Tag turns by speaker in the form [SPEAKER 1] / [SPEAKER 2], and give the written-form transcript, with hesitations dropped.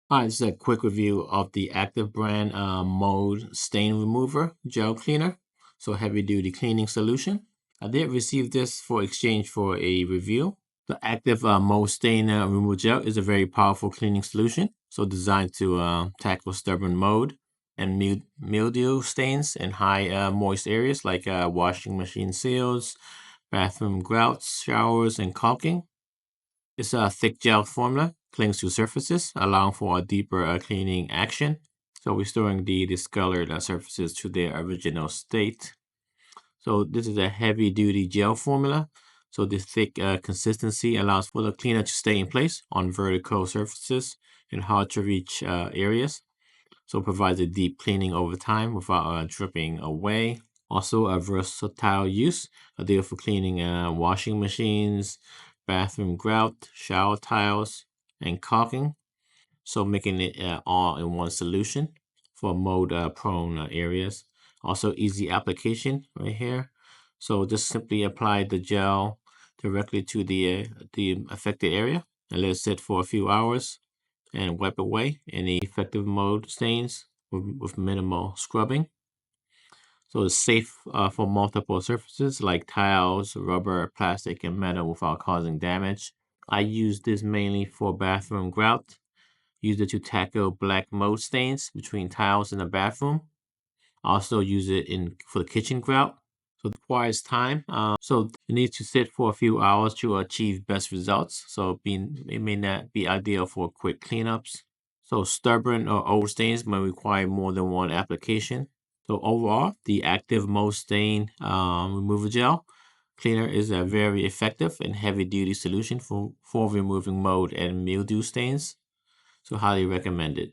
[SPEAKER 1] All right, this is a quick review of the Active brand Mold Stain Remover Gel Cleaner. So heavy duty cleaning solution. I did receive this for exchange for a review. The Active Mold Stain Removal Gel is a very powerful cleaning solution. So designed to tackle stubborn mold and mildew stains in high moist areas like washing machine seals, bathroom grouts, showers, and caulking. It's a thick gel formula, clings to surfaces, allowing for a deeper cleaning action. So restoring the discolored surfaces to their original state. So this is a heavy duty gel formula. So this thick consistency allows for the cleaner to stay in place on vertical surfaces in hard to reach areas. So it provides a deep cleaning over time without dripping away. Also a versatile use, ideal for cleaning washing machines, bathroom grout, shower tiles, and caulking. So making it all in one solution for mold prone areas. Also easy application right here. So just simply apply the gel directly to the affected area and let it sit for a few hours and wipe away any effective mold stains with minimal scrubbing. So it's safe for multiple surfaces like tiles, rubber, plastic, and metal without causing damage. I use this mainly for bathroom grout. Use it to tackle black mold stains between tiles in the bathroom. Also use it in for the kitchen grout. So it requires time. So it needs to sit for a few hours to achieve best results. So it may not be ideal for quick cleanups. So stubborn or old stains may require more than one application. So overall, the active mold stain removal gel cleaner is a very effective and heavy duty solution for removing mold and mildew stains. So highly recommended.